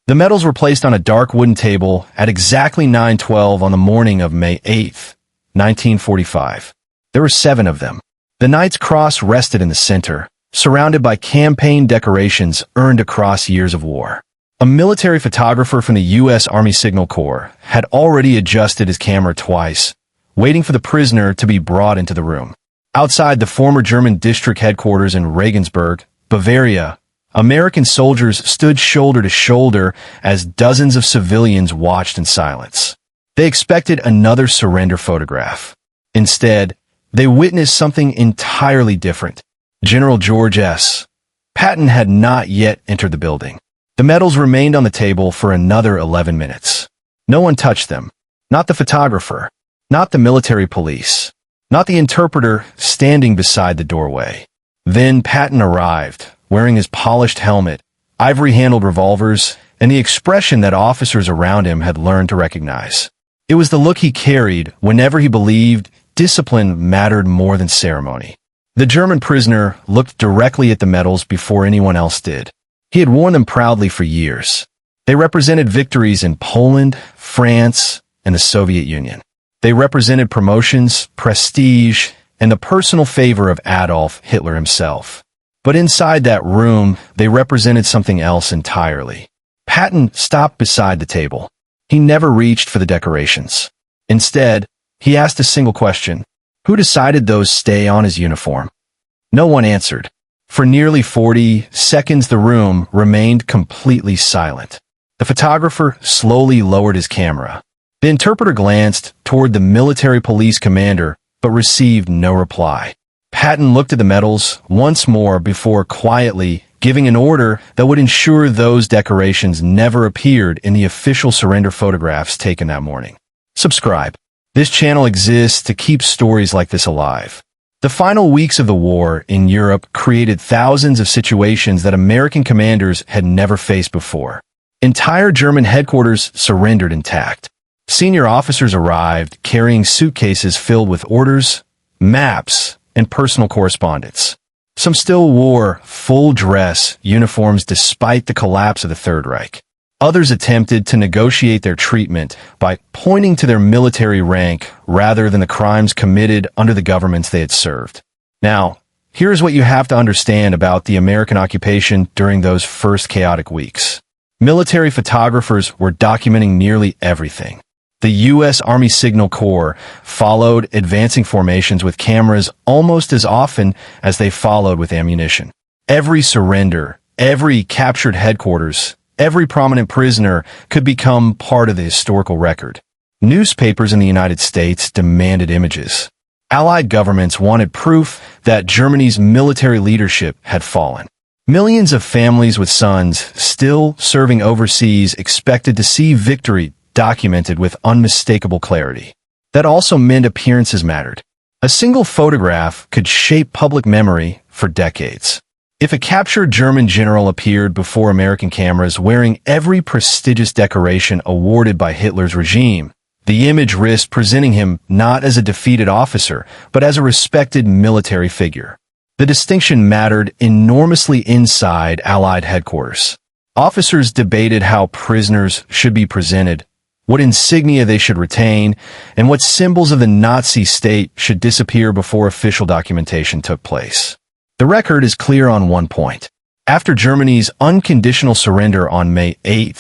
The medals were placed on a dark wooden table at exactly 9:12 on the morning of May 8, 1945. There were 7 of them. The Knight's Cross rested in the center, surrounded by campaign decorations earned across years of war. A military photographer from the U.S. Army Signal Corps had already adjusted his camera twice, waiting for the prisoner to be brought into the room. Outside the former German district headquarters in Regensburg, Bavaria, American soldiers stood shoulder to shoulder as dozens of civilians watched in silence. They expected another surrender photograph. Instead, they witnessed something entirely different. General George S. Patton had not yet entered the building. The medals remained on the table for another 11 minutes. No one touched them. Not the photographer. Not the military police. Not the interpreter standing beside the doorway. Then Patton arrived, wearing his polished helmet, ivory-handled revolvers, and the expression that officers around him had learned to recognize. It was the look he carried whenever he believed discipline mattered more than ceremony. The German prisoner looked directly at the medals before anyone else did. He had worn them proudly for years. They represented victories in Poland, France, and the Soviet Union. They represented promotions, prestige, and the personal favor of Adolf Hitler himself. But inside that room, they represented something else entirely. Patton stopped beside the table. He never reached for the decorations. Instead, he asked a single question. Who decided those stay on his uniform? No one answered. For nearly 40 seconds, the room remained completely silent. The photographer slowly lowered his camera. The interpreter glanced toward the military police commander, but received no reply. Patton looked at the medals once more before quietly giving an order that would ensure those decorations never appeared in the official surrender photographs taken that morning. Subscribe. This channel exists to keep stories like this alive. The final weeks of the war in Europe created thousands of situations that American commanders had never faced before. Entire German headquarters surrendered intact. Senior officers arrived carrying suitcases filled with orders, maps, and personal correspondence. Some still wore full-dress uniforms despite the collapse of the Third Reich. Others attempted to negotiate their treatment by pointing to their military rank rather than the crimes committed under the governments they had served. Now, here's what you have to understand about the American occupation during those first chaotic weeks. Military photographers were documenting nearly everything. The U.S. Army Signal Corps followed advancing formations with cameras almost as often as they followed with ammunition. Every surrender, every captured headquarters, every prominent prisoner could become part of the historical record. Newspapers in the United States demanded images. Allied governments wanted proof that Germany's military leadership had fallen. Millions of families with sons still serving overseas expected to see victory documented with unmistakable clarity. That also meant appearances mattered. A single photograph could shape public memory for decades. If a captured German general appeared before American cameras wearing every prestigious decoration awarded by Hitler's regime, the image risked presenting him not as a defeated officer, but as a respected military figure. The distinction mattered enormously inside Allied headquarters. Officers debated how prisoners should be presented, what insignia they should retain, and what symbols of the Nazi state should disappear before official documentation took place. The record is clear on one point. After Germany's unconditional surrender on May 8,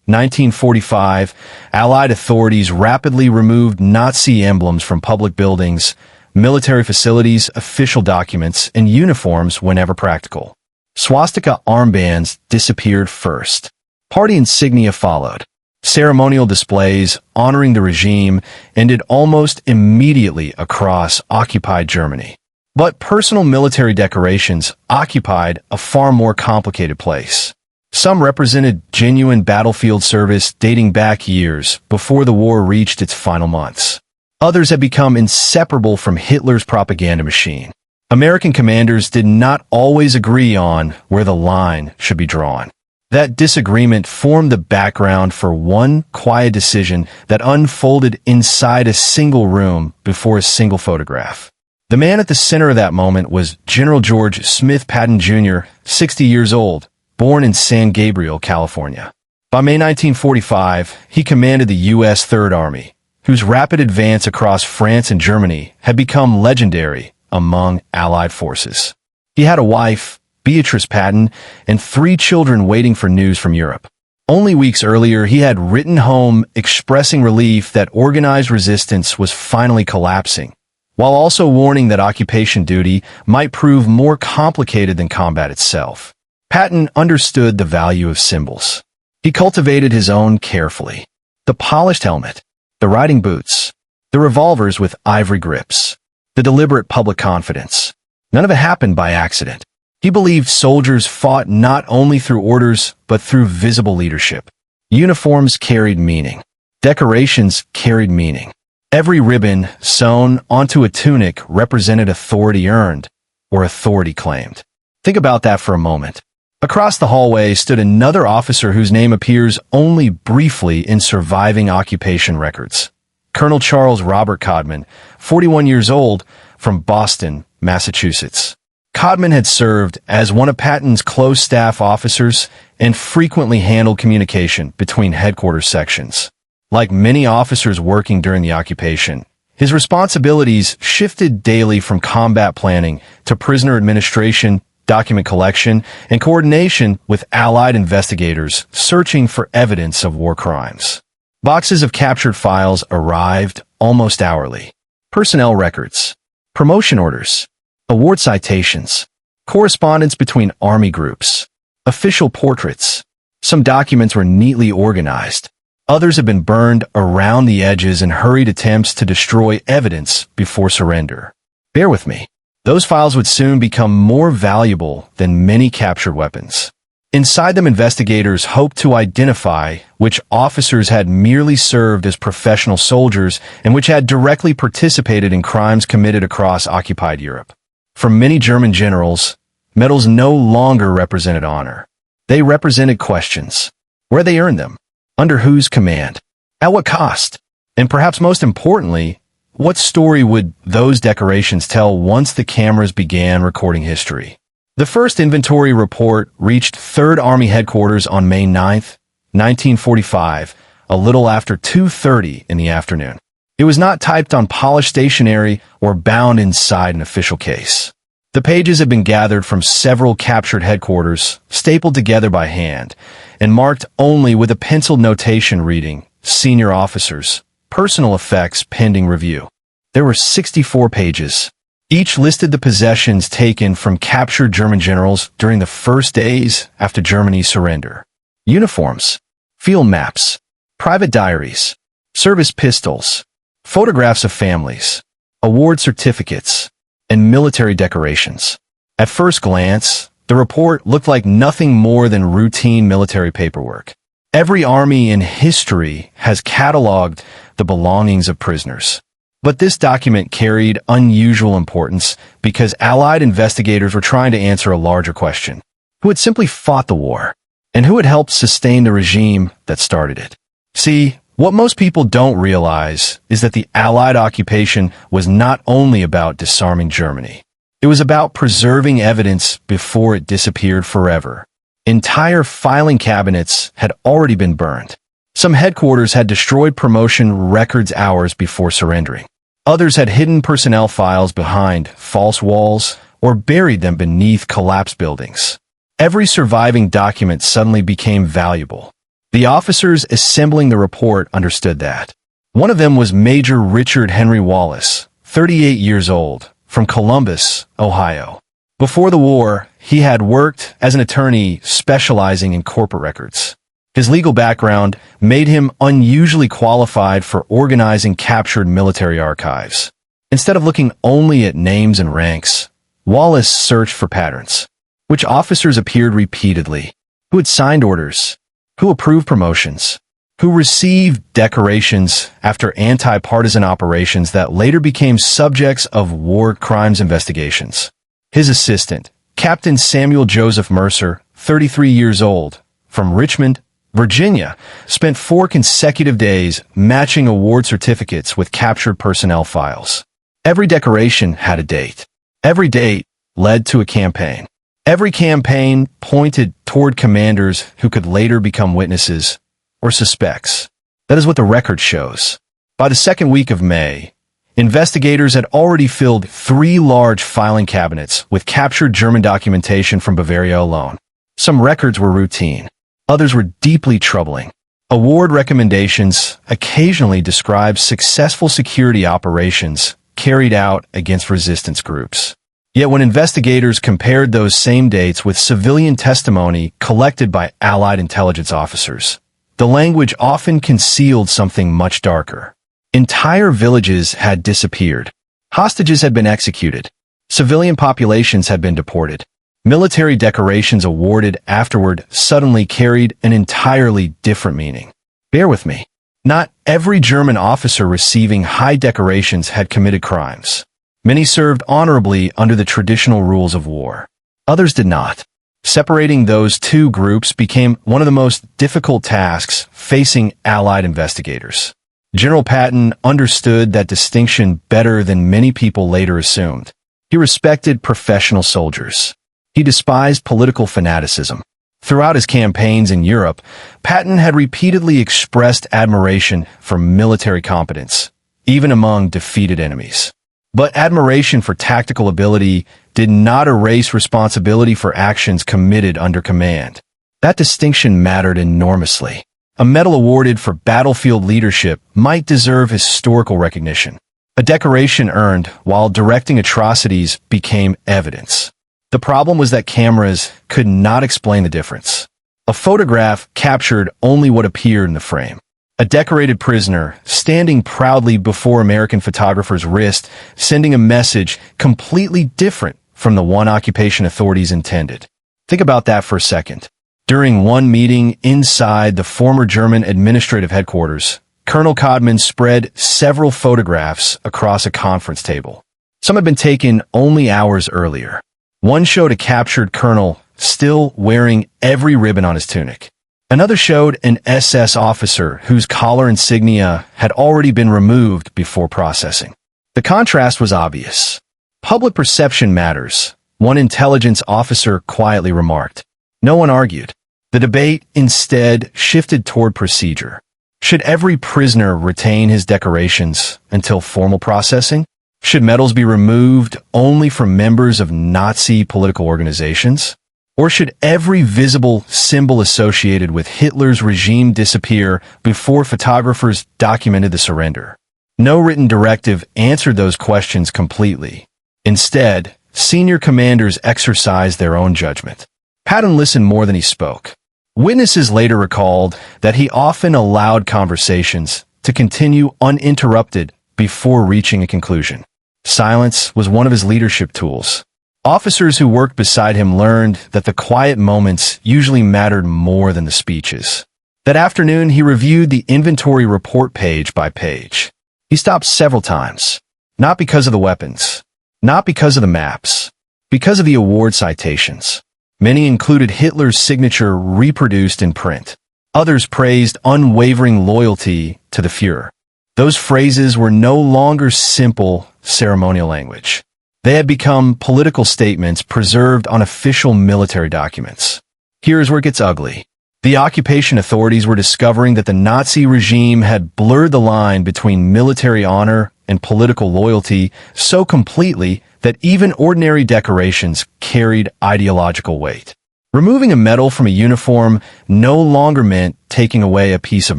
1945, Allied authorities rapidly removed Nazi emblems from public buildings, military facilities, official documents, and uniforms whenever practical. Swastika armbands disappeared first. Party insignia followed. Ceremonial displays honoring the regime ended almost immediately across occupied Germany. But personal military decorations occupied a far more complicated place. Some represented genuine battlefield service dating back years before the war reached its final months. Others had become inseparable from Hitler's propaganda machine. American commanders did not always agree on where the line should be drawn. That disagreement formed the background for one quiet decision that unfolded inside a single room before a single photograph. The man at the center of that moment was General George Smith Patton Jr., 60 years old, born in San Gabriel, California. By May 1945, he commanded the U.S. Third Army, whose rapid advance across France and Germany had become legendary among Allied forces. He had a wife, Beatrice Patton, and 3 children waiting for news from Europe. Only weeks earlier, he had written home expressing relief that organized resistance was finally collapsing, while also warning that occupation duty might prove more complicated than combat itself. Patton understood the value of symbols. He cultivated his own carefully. The polished helmet, the riding boots, the revolvers with ivory grips, the deliberate public confidence. None of it happened by accident. He believed soldiers fought not only through orders, but through visible leadership. Uniforms carried meaning. Decorations carried meaning. Every ribbon sewn onto a tunic represented authority earned or authority claimed. Think about that for a moment. Across the hallway stood another officer whose name appears only briefly in surviving occupation records. Colonel Charles Robert Codman, 41 years old, from Boston, Massachusetts. Codman had served as one of Patton's close staff officers and frequently handled communication between headquarters sections. Like many officers working during the occupation, his responsibilities shifted daily from combat planning to prisoner administration, document collection, and coordination with Allied investigators searching for evidence of war crimes. Boxes of captured files arrived almost hourly. Personnel records, promotion orders, award citations, correspondence between army groups, official portraits. Some documents were neatly organized. Others have been burned around the edges in hurried attempts to destroy evidence before surrender. Bear with me. Those files would soon become more valuable than many captured weapons. Inside them, investigators hoped to identify which officers had merely served as professional soldiers and which had directly participated in crimes committed across occupied Europe. For many German generals, medals no longer represented honor. They represented questions. Where they earned them? Under whose command? At what cost? And perhaps most importantly, what story would those decorations tell once the cameras began recording history? The first inventory report reached 3rd Army headquarters on May 9, 1945, a little after 2:30 in the afternoon. It was not typed on polished stationery or bound inside an official case. The pages had been gathered from several captured headquarters, stapled together by hand, and marked only with a penciled notation reading, "Senior Officers, Personal Effects Pending Review." There were 64 pages. Each listed the possessions taken from captured German generals during the first days after Germany's surrender. Uniforms, field maps, private diaries, service pistols, photographs of families, award certificates, and military decorations. At first glance, the report looked like nothing more than routine military paperwork. Every army in history has cataloged the belongings of prisoners. But this document carried unusual importance because Allied investigators were trying to answer a larger question. Who had simply fought the war? And who had helped sustain the regime that started it? See, what most people don't realize is that the Allied occupation was not only about disarming Germany. It was about preserving evidence before it disappeared forever. Entire filing cabinets had already been burned. Some headquarters had destroyed promotion records hours before surrendering. Others had hidden personnel files behind false walls or buried them beneath collapsed buildings. Every surviving document suddenly became valuable. The officers assembling the report understood that. One of them was Major Richard Henry Wallace, 38 years old, from Columbus, Ohio. Before the war, he had worked as an attorney specializing in corporate records. His legal background made him unusually qualified for organizing captured military archives. Instead of looking only at names and ranks, Wallace searched for patterns. Which officers appeared repeatedly? Who had signed orders? Who approved promotions? Who received decorations after anti-partisan operations that later became subjects of war crimes investigations? His assistant, Captain Samuel Joseph Mercer, 33 years old, from Richmond, Virginia, spent 4 consecutive days matching award certificates with captured personnel files. Every decoration had a date. Every date led to a campaign. Every campaign pointed toward commanders who could later become witnesses or suspects. That is what the record shows. By the second week of May, investigators had already filled 3 large filing cabinets with captured German documentation from Bavaria alone. Some records were routine. Others were deeply troubling. Award recommendations occasionally described successful security operations carried out against resistance groups. Yet when investigators compared those same dates with civilian testimony collected by Allied intelligence officers, the language often concealed something much darker. Entire villages had disappeared. Hostages had been executed. Civilian populations had been deported. Military decorations awarded afterward suddenly carried an entirely different meaning. Bear with me. Not every German officer receiving high decorations had committed crimes. Many served honorably under the traditional rules of war. Others did not. Separating those two groups became one of the most difficult tasks facing Allied investigators. General Patton understood that distinction better than many people later assumed. He respected professional soldiers. He despised political fanaticism. Throughout his campaigns in Europe, Patton had repeatedly expressed admiration for military competence, even among defeated enemies. But admiration for tactical ability did not erase responsibility for actions committed under command. That distinction mattered enormously. A medal awarded for battlefield leadership might deserve historical recognition. A decoration earned while directing atrocities became evidence. The problem was that cameras could not explain the difference. A photograph captured only what appeared in the frame. A decorated prisoner standing proudly before American photographers' wrist, sending a message completely different from the one occupation authorities intended. Think about that for a second. During one meeting inside the former German administrative headquarters, Colonel Codman spread several photographs across a conference table. Some had been taken only hours earlier. One showed a captured colonel still wearing every ribbon on his tunic. Another showed an SS officer whose collar insignia had already been removed before processing. The contrast was obvious. Public perception matters, one intelligence officer quietly remarked. No one argued. The debate instead shifted toward procedure. Should every prisoner retain his decorations until formal processing? Should medals be removed only from members of Nazi political organizations? Or should every visible symbol associated with Hitler's regime disappear before photographers documented the surrender? No written directive answered those questions completely. Instead, senior commanders exercised their own judgment. Patton listened more than he spoke. Witnesses later recalled that he often allowed conversations to continue uninterrupted before reaching a conclusion. Silence was one of his leadership tools. Officers who worked beside him learned that the quiet moments usually mattered more than the speeches. That afternoon, he reviewed the inventory report page by page. He stopped several times, not because of the weapons, not because of the maps, because of the award citations. Many included Hitler's signature reproduced in print. Others praised unwavering loyalty to the Führer. Those phrases were no longer simple ceremonial language. They had become political statements preserved on official military documents. Here's where it gets ugly. The occupation authorities were discovering that the Nazi regime had blurred the line between military honor and political loyalty so completely that even ordinary decorations carried ideological weight. Removing a medal from a uniform no longer meant taking away a piece of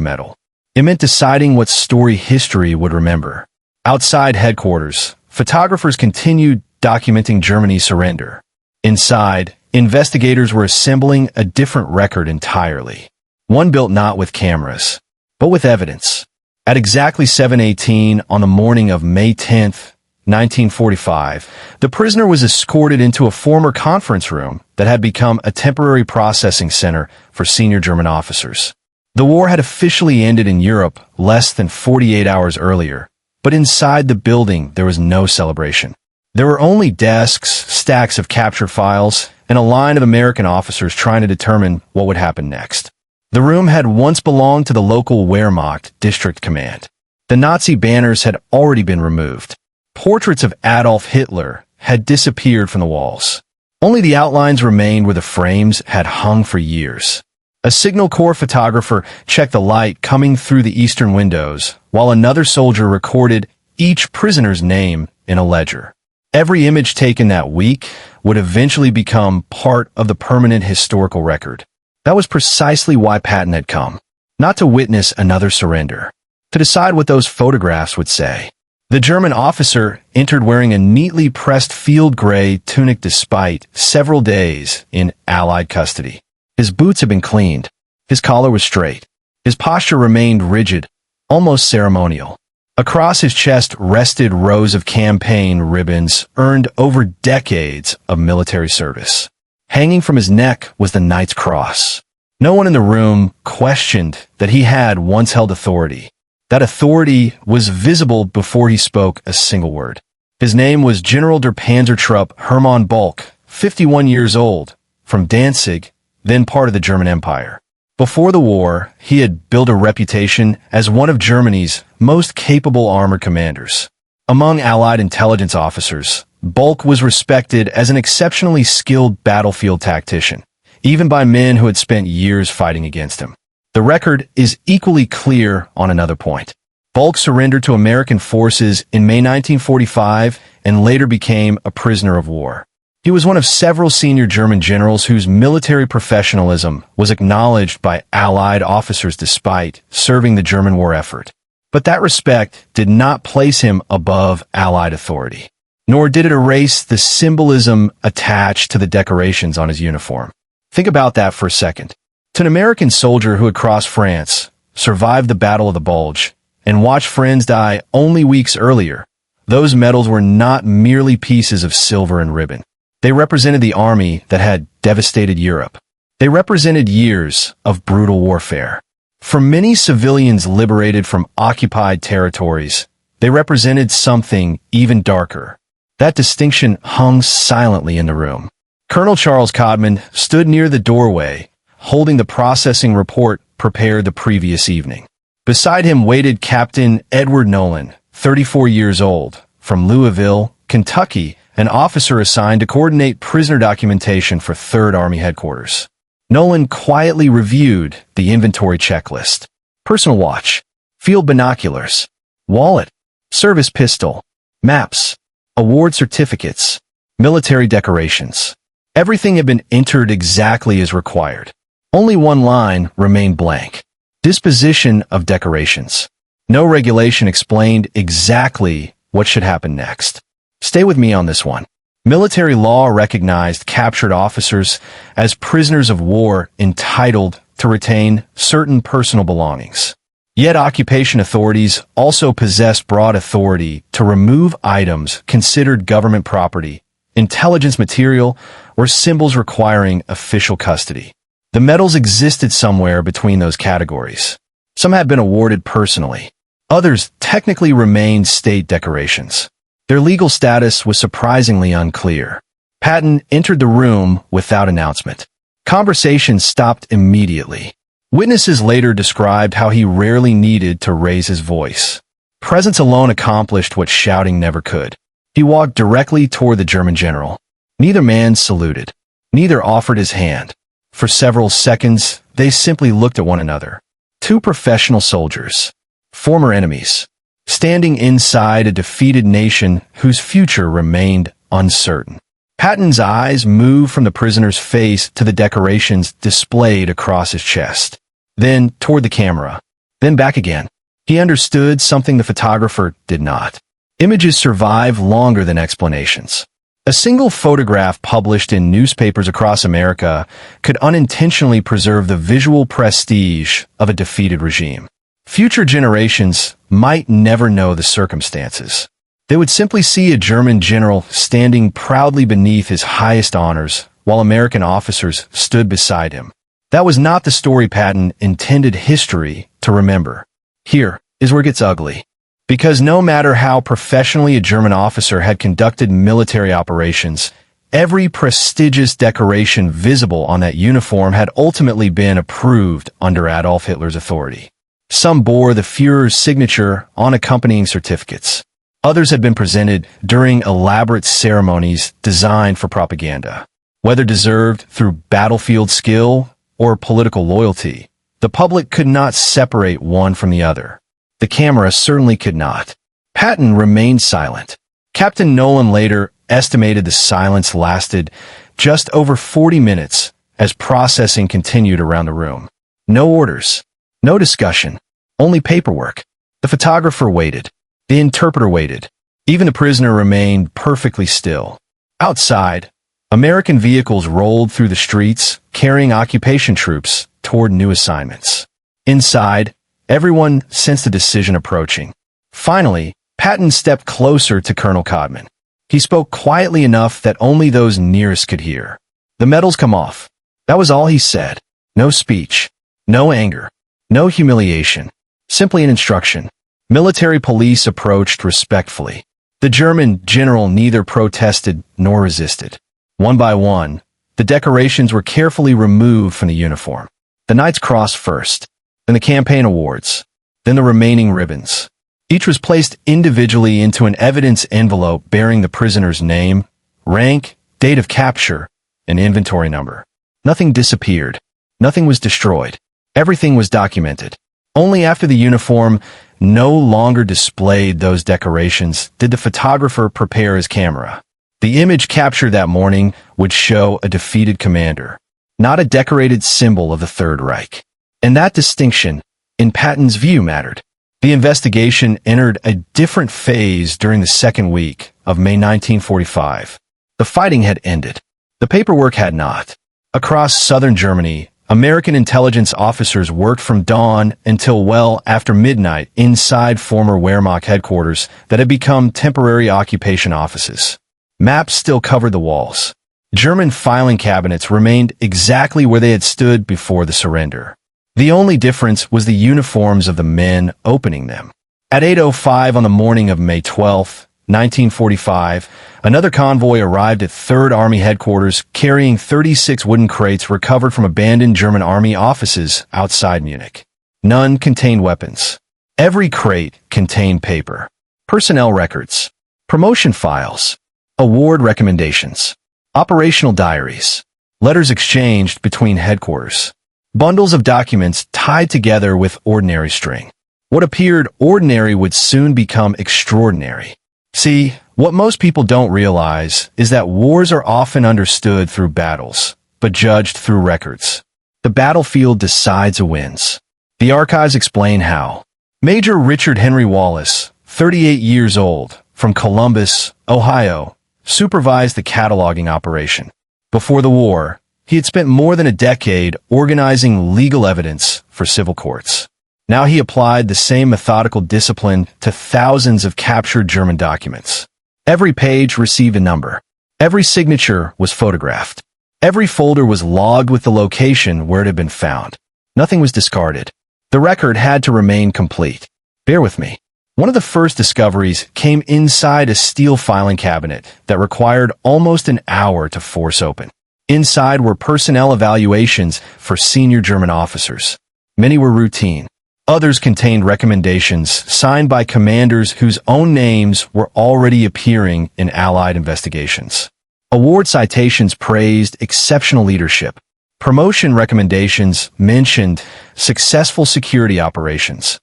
metal. It meant deciding what story history would remember. Outside headquarters, photographers continued documenting Germany's surrender. Inside, investigators were assembling a different record entirely. One built not with cameras, but with evidence. At exactly 7:18 on the morning of May 10th, 1945, the prisoner was escorted into a former conference room that had become a temporary processing center for senior German officers. The war had officially ended in Europe less than 48 hours earlier, but inside the building there was no celebration. There were only desks, stacks of captured files, and a line of American officers trying to determine what would happen next. The room had once belonged to the local Wehrmacht district command. The Nazi banners had already been removed. Portraits of Adolf Hitler had disappeared from the walls. Only the outlines remained where the frames had hung for years. A Signal Corps photographer checked the light coming through the eastern windows, while another soldier recorded each prisoner's name in a ledger. Every image taken that week would eventually become part of the permanent historical record. That was precisely why Patton had come. Not to witness another surrender. To decide what those photographs would say. The German officer entered wearing a neatly pressed field gray tunic despite several days in Allied custody. His boots had been cleaned. His collar was straight. His posture remained rigid, almost ceremonial. Across his chest rested rows of campaign ribbons earned over decades of military service. Hanging from his neck was the Knight's Cross. No one in the room questioned that he had once held authority. That authority was visible before he spoke a single word. His name was General der Panzertruppe Hermann Balck, 51 years old, from Danzig, then part of the German Empire. Before the war, he had built a reputation as one of Germany's most capable armored commanders. Among Allied intelligence officers, Balck was respected as an exceptionally skilled battlefield tactician, even by men who had spent years fighting against him. The record is equally clear on another point. Balck surrendered to American forces in May 1945 and later became a prisoner of war. He was one of several senior German generals whose military professionalism was acknowledged by Allied officers despite serving the German war effort. But that respect did not place him above Allied authority, nor did it erase the symbolism attached to the decorations on his uniform. Think about that for a second. To an American soldier who had crossed France, survived the Battle of the Bulge, and watched friends die only weeks earlier, those medals were not merely pieces of silver and ribbon. They represented the army that had devastated Europe. They represented years of brutal warfare. For many civilians liberated from occupied territories, they represented something even darker. That distinction hung silently in the room. Colonel Charles Codman stood near the doorway, holding the processing report prepared the previous evening. Beside him waited Captain Edward Nolan, 34 years old, from Louisville, Kentucky, an officer assigned to coordinate prisoner documentation for 3rd Army Headquarters. Nolan quietly reviewed the inventory checklist. Personal watch, field binoculars, wallet, service pistol, maps, award certificates, military decorations. Everything had been entered exactly as required. Only one line remained blank. Disposition of decorations. No regulation explained exactly what should happen next. Stay with me on this one. Military law recognized captured officers as prisoners of war entitled to retain certain personal belongings. Yet occupation authorities also possessed broad authority to remove items considered government property, intelligence material, or symbols requiring official custody. The medals existed somewhere between those categories. Some had been awarded personally. Others technically remained state decorations. Their legal status was surprisingly unclear. Patton entered the room without announcement. Conversation stopped immediately. Witnesses later described how he rarely needed to raise his voice. Presence alone accomplished what shouting never could. He walked directly toward the German general. Neither man saluted. Neither offered his hand. For several seconds, they simply looked at one another. Two professional soldiers. Former enemies. Standing inside a defeated nation whose future remained uncertain. Patton's eyes moved from the prisoner's face to the decorations displayed across his chest. Then toward the camera. Then back again. He understood something the photographer did not. Images survive longer than explanations. A single photograph published in newspapers across America could unintentionally preserve the visual prestige of a defeated regime. Future generations might never know the circumstances. They would simply see a German general standing proudly beneath his highest honors while American officers stood beside him. That was not the story Patton intended history to remember. Here is where it gets ugly. Because no matter how professionally a German officer had conducted military operations, every prestigious decoration visible on that uniform had ultimately been approved under Adolf Hitler's authority. Some bore the Führer's signature on accompanying certificates. Others had been presented during elaborate ceremonies designed for propaganda. Whether deserved through battlefield skill or political loyalty. The public could not separate one from the other. The camera certainly could not. Patton remained silent. Captain Nolan later estimated the silence lasted just over 40 minutes as processing continued around the room. No orders, no discussion, only paperwork. The photographer waited. The interpreter waited. Even the prisoner remained perfectly still. Outside, American vehicles rolled through the streets, carrying occupation troops toward new assignments. Inside, everyone sensed a decision approaching. Finally, Patton stepped closer to Colonel Codman. He spoke quietly enough that only those nearest could hear. "The medals come off." That was all he said. No speech, no anger, no humiliation, simply an instruction. Military police approached respectfully. The German general neither protested nor resisted. One by one, the decorations were carefully removed from the uniform. The Knight's Cross first, then the campaign awards, then the remaining ribbons. Each was placed individually into an evidence envelope bearing the prisoner's name, rank, date of capture, and inventory number. Nothing disappeared. Nothing was destroyed. Everything was documented. Only after the uniform no longer displayed those decorations did the photographer prepare his camera. The image captured that morning would show a defeated commander, not a decorated symbol of the Third Reich. And that distinction, in Patton's view, mattered. The investigation entered a different phase during the second week of May 1945. The fighting had ended. The paperwork had not. Across southern Germany, American intelligence officers worked from dawn until well after midnight inside former Wehrmacht headquarters that had become temporary occupation offices. Maps still covered the walls. German filing cabinets remained exactly where they had stood before the surrender. The only difference was the uniforms of the men opening them. At 8:05 on the morning of May 12, 1945, another convoy arrived at 3rd Army headquarters carrying 36 wooden crates recovered from abandoned German Army offices outside Munich. None contained weapons. Every crate contained paper, personnel records, promotion files, award recommendations, operational diaries, letters exchanged between headquarters, bundles of documents tied together with ordinary string. What appeared ordinary would soon become extraordinary. See, what most people don't realize is that wars are often understood through battles, but judged through records. The battlefield decides who wins. The archives explain how. Major Richard Henry Wallace, 38 years old, from Columbus, Ohio, supervised the cataloging operation. Before the war, he had spent more than a decade organizing legal evidence for civil courts. Now he applied the same methodical discipline to thousands of captured German documents. Every page received a number. Every signature was photographed. Every folder was logged with the location where it had been found. Nothing was discarded. The record had to remain complete. Bear with me. One of the first discoveries came inside a steel filing cabinet that required almost an hour to force open. Inside were personnel evaluations for senior German officers. Many were routine. Others contained recommendations signed by commanders whose own names were already appearing in Allied investigations. Award citations praised exceptional leadership. Promotion recommendations mentioned successful security operations.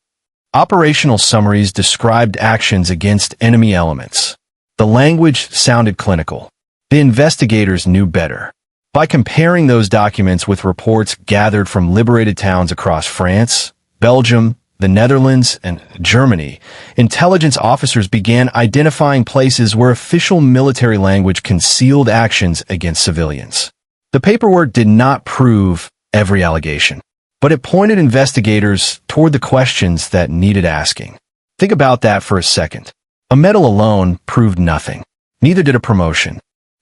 Operational summaries described actions against enemy elements. The language sounded clinical. The investigators knew better. By comparing those documents with reports gathered from liberated towns across France, Belgium, the Netherlands, and Germany, intelligence officers began identifying places where official military language concealed actions against civilians. The paperwork did not prove every allegation, but it pointed investigators toward the questions that needed asking. Think about that for a second. A medal alone proved nothing. Neither did a promotion.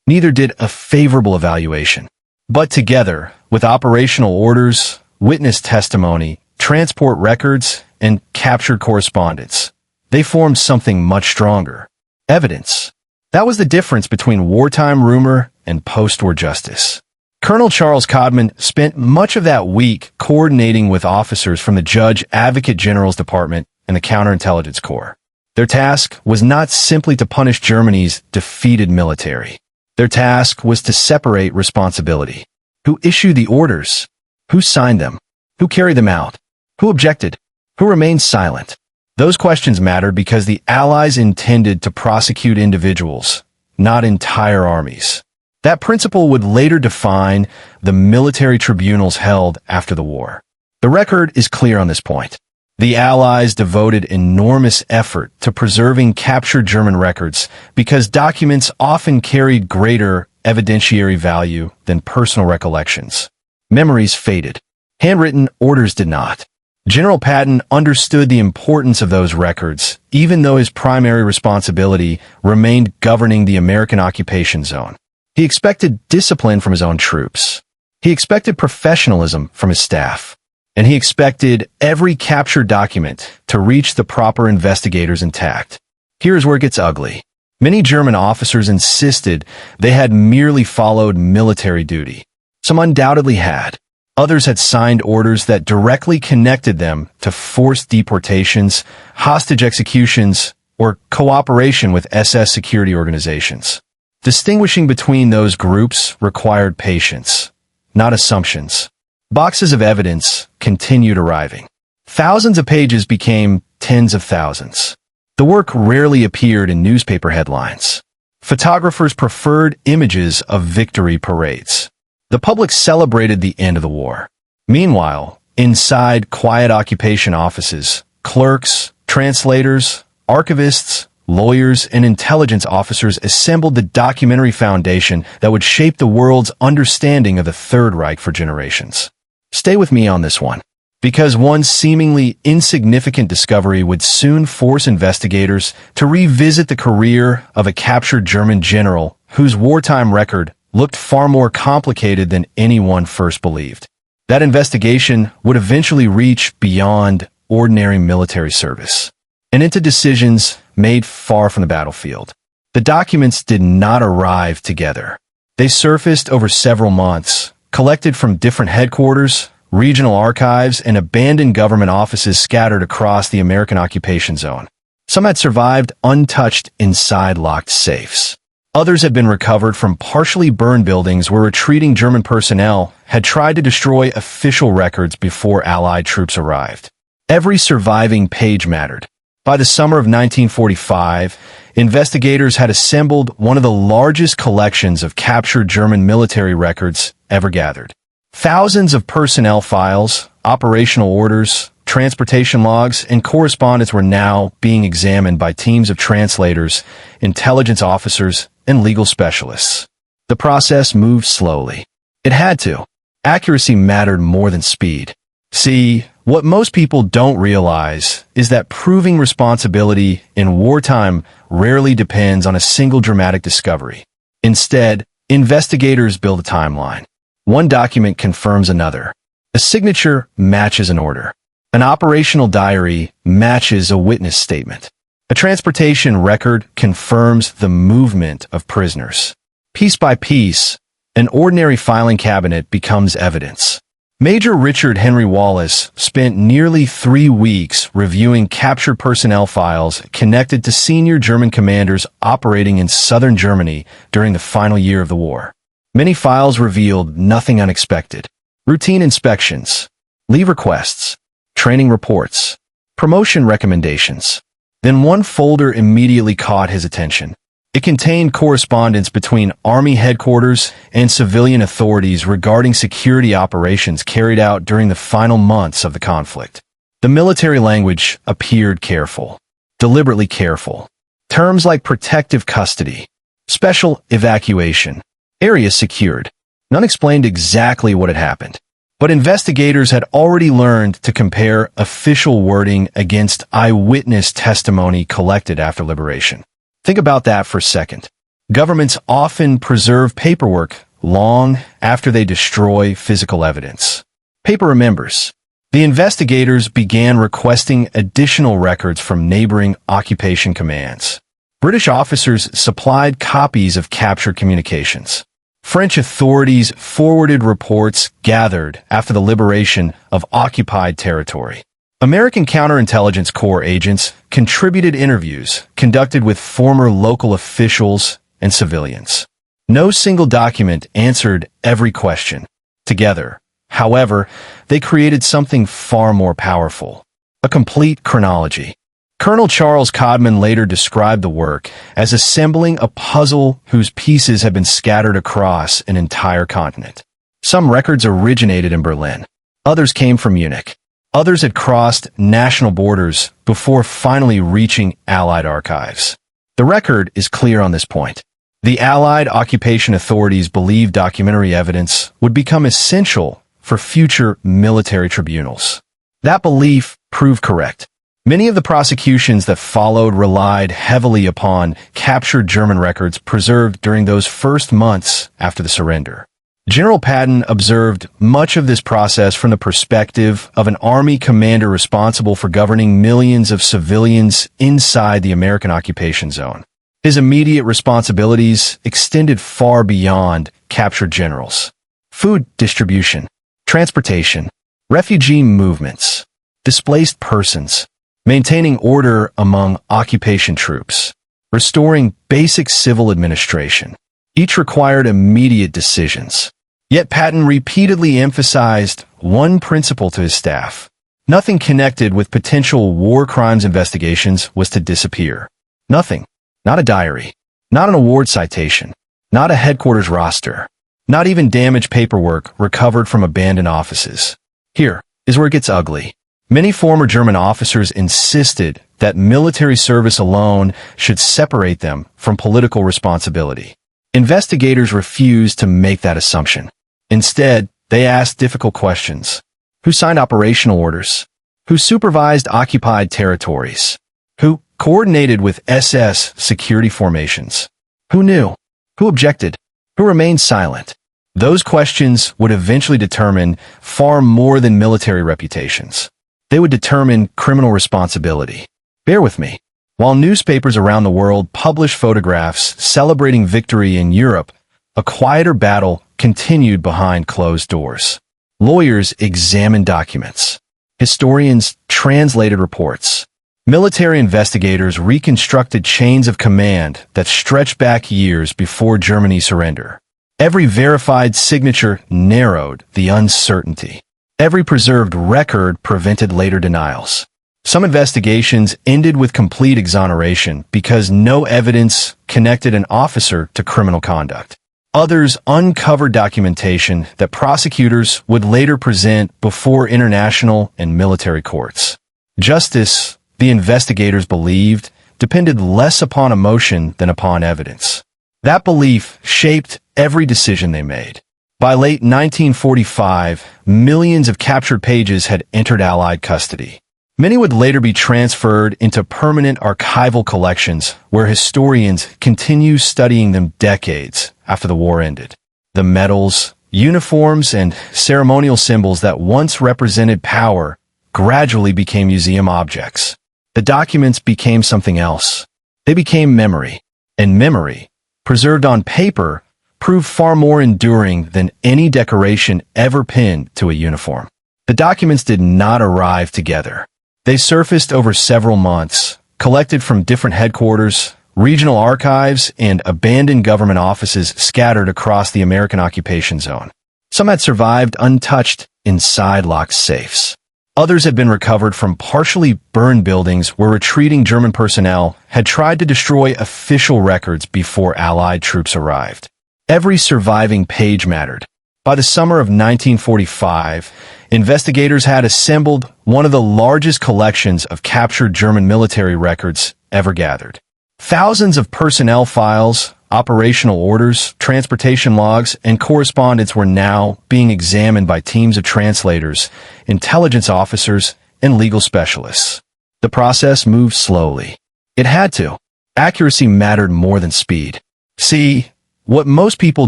Neither did a favorable evaluation. But together, with operational orders, witness testimony, transport records, and captured correspondence, they formed something much stronger. Evidence. That was the difference between wartime rumor and post-war justice. Colonel Charles Codman spent much of that week coordinating with officers from the Judge Advocate General's Department and the Counterintelligence Corps. Their task was not simply to punish Germany's defeated military. Their task was to separate responsibility. Who issued the orders? Who signed them? Who carried them out? Who objected? Who remained silent? Those questions mattered because the Allies intended to prosecute individuals, not entire armies. That principle would later define the military tribunals held after the war. The record is clear on this point. The Allies devoted enormous effort to preserving captured German records because documents often carried greater evidentiary value than personal recollections. Memories faded. Handwritten orders did not. General Patton understood the importance of those records, even though his primary responsibility remained governing the American occupation zone. He expected discipline from his own troops. He expected professionalism from his staff. And he expected every captured document to reach the proper investigators intact. Here's where it gets ugly. Many German officers insisted they had merely followed military duty. Some undoubtedly had. Others had signed orders that directly connected them to forced deportations, hostage executions, or cooperation with SS security organizations. Distinguishing between those groups required patience, not assumptions. Boxes of evidence continued arriving. Thousands of pages became tens of thousands. The work rarely appeared in newspaper headlines. Photographers preferred images of victory parades. The public celebrated the end of the war. Meanwhile, inside quiet occupation offices, clerks, translators, archivists, lawyers, and intelligence officers assembled the documentary foundation that would shape the world's understanding of the Third Reich for generations. Stay with me on this one, because one seemingly insignificant discovery would soon force investigators to revisit the career of a captured German general whose wartime record looked far more complicated than anyone first believed. That investigation would eventually reach beyond ordinary military service and into decisions made far from the battlefield. The documents did not arrive together. They surfaced over several months, collected from different headquarters, regional archives, and abandoned government offices scattered across the American occupation zone. Some had survived untouched inside locked safes. Others had been recovered from partially burned buildings where retreating German personnel had tried to destroy official records before Allied troops arrived. Every surviving page mattered. By the summer of 1945, investigators had assembled one of the largest collections of captured German military records ever gathered. Thousands of personnel files, operational orders, transportation logs, and correspondence were now being examined by teams of translators, intelligence officers, and legal specialists. The process moved slowly. It had to. Accuracy mattered more than speed. See, what most people don't realize is that proving responsibility in wartime rarely depends on a single dramatic discovery. Instead, investigators build a timeline. One document confirms another. A signature matches an order. An operational diary matches a witness statement. A transportation record confirms the movement of prisoners. Piece by piece, an ordinary filing cabinet becomes evidence. Major Richard Henry Wallace spent nearly 3 weeks reviewing captured personnel files connected to senior German commanders operating in southern Germany during the final year of the war. Many files revealed nothing unexpected. Routine inspections, leave requests, training reports, promotion recommendations. Then one folder immediately caught his attention. It contained correspondence between Army headquarters and civilian authorities regarding security operations carried out during the final months of the conflict. The military language appeared careful, deliberately careful. Terms like protective custody, special evacuation, areas secured. None explained exactly what had happened. But investigators had already learned to compare official wording against eyewitness testimony collected after liberation. Think about that for a second. Governments often preserve paperwork long after they destroy physical evidence. Paper remembers. The investigators began requesting additional records from neighboring occupation commands. British officers supplied copies of captured communications. French authorities forwarded reports gathered after the liberation of occupied territory. American counterintelligence corps agents contributed interviews conducted with former local officials and civilians. No single document answered every question. Together, However, they created something far more powerful: a complete chronology. Colonel Charles Codman later described the work as assembling a puzzle whose pieces had been scattered across an entire continent. Some records originated in Berlin. Others came from Munich. Others had crossed national borders before finally reaching Allied archives. The record is clear on this point. The Allied occupation authorities believed documentary evidence would become essential for future military tribunals. That belief proved correct. Many of the prosecutions that followed relied heavily upon captured German records preserved during those first months after the surrender. General Patton observed much of this process from the perspective of an army commander responsible for governing millions of civilians inside the American occupation zone. His immediate responsibilities extended far beyond captured generals. Food distribution, transportation, refugee movements, displaced persons, maintaining order among occupation troops, restoring basic civil administration. Each required immediate decisions. Yet Patton repeatedly emphasized one principle to his staff. Nothing connected with potential war crimes investigations was to disappear. Nothing. Not a diary. Not an award citation. Not a headquarters roster. Not even damaged paperwork recovered from abandoned offices. Here is where it gets ugly. Many former German officers insisted that military service alone should separate them from political responsibility. Investigators refused to make that assumption. Instead, they asked difficult questions. Who signed operational orders? Who supervised occupied territories? Who coordinated with SS security formations? Who knew? Who objected? Who remained silent? Those questions would eventually determine far more than military reputations. They would determine criminal responsibility. Bear with me. While newspapers around the world published photographs celebrating victory in Europe, a quieter battle continued behind closed doors. Lawyers examined documents. Historians translated reports. Military investigators reconstructed chains of command that stretched back years before Germany's surrender. Every verified signature narrowed the uncertainty. Every preserved record prevented later denials. Some investigations ended with complete exoneration because no evidence connected an officer to criminal conduct. Others uncovered documentation that prosecutors would later present before international and military courts. Justice, the investigators believed, depended less upon emotion than upon evidence. That belief shaped every decision they made. By late 1945, millions of captured pages had entered Allied custody. Many would later be transferred into permanent archival collections where historians continue studying them decades after the war ended. The medals, uniforms, and ceremonial symbols that once represented power gradually became museum objects. The documents became something else. They became memory. And memory, preserved on paper, proved far more enduring than any decoration ever pinned to a uniform. The documents did not arrive together. They surfaced over several months, collected from different headquarters, regional archives, and abandoned government offices scattered across the American occupation zone. Some had survived untouched inside locked safes. Others had been recovered from partially burned buildings where retreating German personnel had tried to destroy official records before Allied troops arrived. Every surviving page mattered. By the summer of 1945, investigators had assembled one of the largest collections of captured German military records ever gathered. Thousands of personnel files, operational orders, transportation logs, and correspondence were now being examined by teams of translators, intelligence officers, and legal specialists. The process moved slowly. It had to. Accuracy mattered more than speed. See, what most people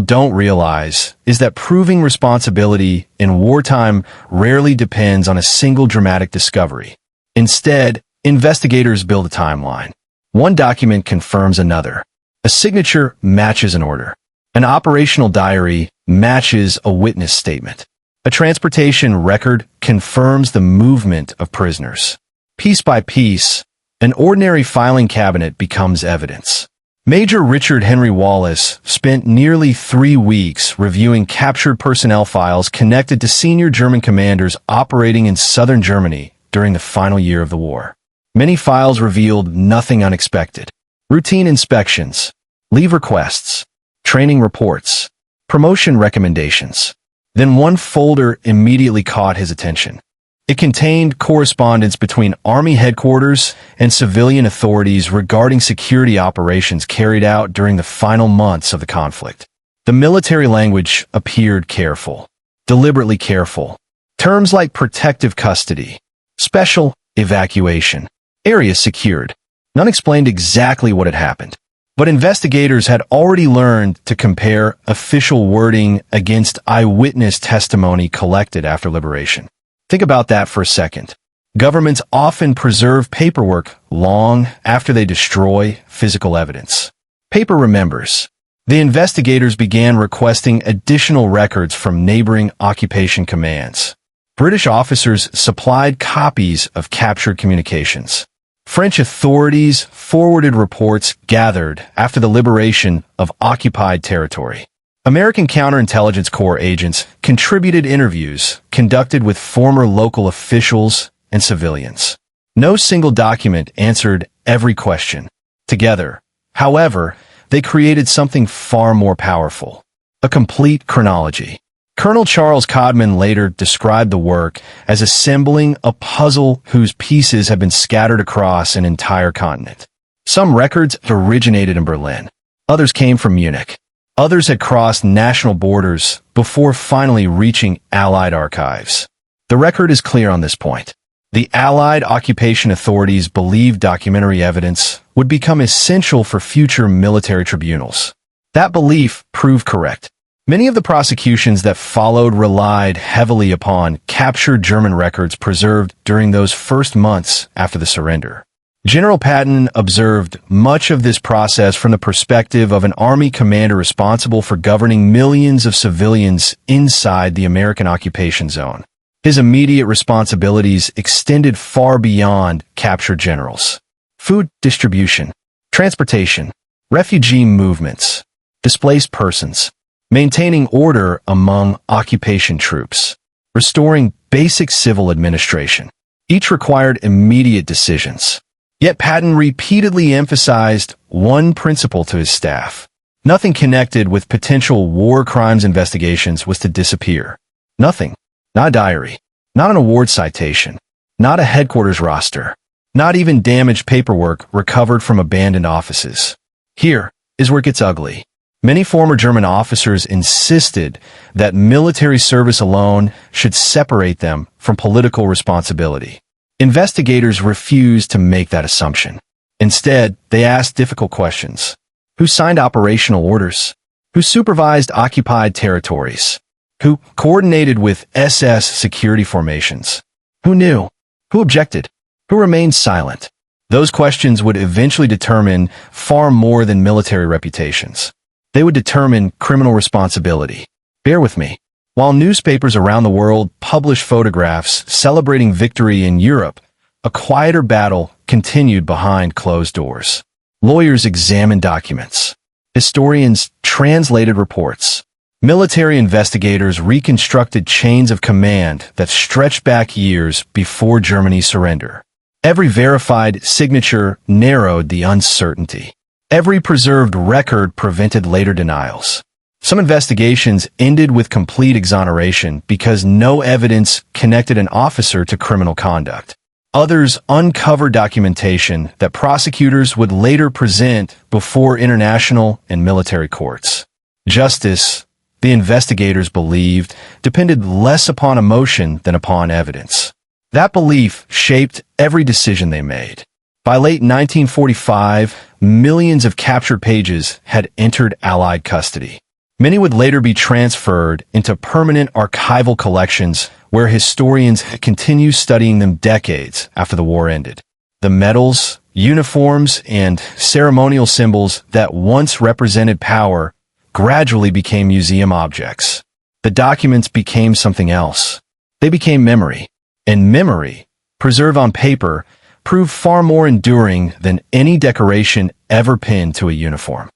don't realize is that proving responsibility in wartime rarely depends on a single dramatic discovery. Instead, investigators build a timeline. One document confirms another. A signature matches an order. An operational diary matches a witness statement. A transportation record confirms the movement of prisoners. Piece by piece, an ordinary filing cabinet becomes evidence. Major Richard Henry Wallace spent nearly 3 weeks reviewing captured personnel files connected to senior German commanders operating in southern Germany during the final year of the war. Many files revealed nothing unexpected. Routine inspections, leave requests, training reports, promotion recommendations. Then one folder immediately caught his attention. It contained correspondence between Army headquarters and civilian authorities regarding security operations carried out during the final months of the conflict. The military language appeared careful, deliberately careful. Terms like protective custody, special evacuation, areas secured. None explained exactly what had happened. But investigators had already learned to compare official wording against eyewitness testimony collected after liberation. Think about that for a second. Governments often preserve paperwork long after they destroy physical evidence. Paper remembers. The investigators began requesting additional records from neighboring occupation commands. British officers supplied copies of captured communications. French authorities forwarded reports gathered after the liberation of occupied territory. American counterintelligence corps agents contributed interviews conducted with former local officials and civilians. No single document answered every question. Together, however, they created something far more powerful: a complete chronology. Colonel Charles Codman later described the work as assembling a puzzle whose pieces had been scattered across an entire continent. Some records originated in Berlin. Others came from Munich. Others had crossed national borders before finally reaching Allied archives. The record is clear on this point. The Allied occupation authorities believed documentary evidence would become essential for future military tribunals. That belief proved correct. Many of the prosecutions that followed relied heavily upon captured German records preserved during those first months after the surrender. General Patton observed much of this process from the perspective of an army commander responsible for governing millions of civilians inside the American occupation zone. His immediate responsibilities extended far beyond captured generals. Food distribution, transportation, refugee movements, displaced persons, maintaining order among occupation troops, restoring basic civil administration. Each required immediate decisions. Yet Patton repeatedly emphasized one principle to his staff. Nothing connected with potential war crimes investigations was to disappear. Nothing. Not a diary. Not an award citation. Not a headquarters roster. Not even damaged paperwork recovered from abandoned offices. Here is where it gets ugly. Many former German officers insisted that military service alone should separate them from political responsibility. Investigators refused to make that assumption. Instead, they asked difficult questions. Who signed operational orders? Who supervised occupied territories? Who coordinated with SS security formations? Who knew? Who objected? Who remained silent? Those questions would eventually determine far more than military reputations. They would determine criminal responsibility. Bear with me. While newspapers around the world published photographs celebrating victory in Europe, a quieter battle continued behind closed doors. Lawyers examined documents. Historians translated reports. Military investigators reconstructed chains of command that stretched back years before Germany's surrender. Every verified signature narrowed the uncertainty. Every preserved record prevented later denials. Some investigations ended with complete exoneration because no evidence connected an officer to criminal conduct. Others uncovered documentation that prosecutors would later present before international and military courts. Justice, the investigators believed, depended less upon emotion than upon evidence. That belief shaped every decision they made. By late 1945, millions of captured pages had entered Allied custody. Many would later be transferred into permanent archival collections where historians continue studying them decades after the war ended. The medals, uniforms, and ceremonial symbols that once represented power gradually became museum objects. The documents became something else. They became memory. And memory, preserved on paper, proved far more enduring than any decoration ever pinned to a uniform.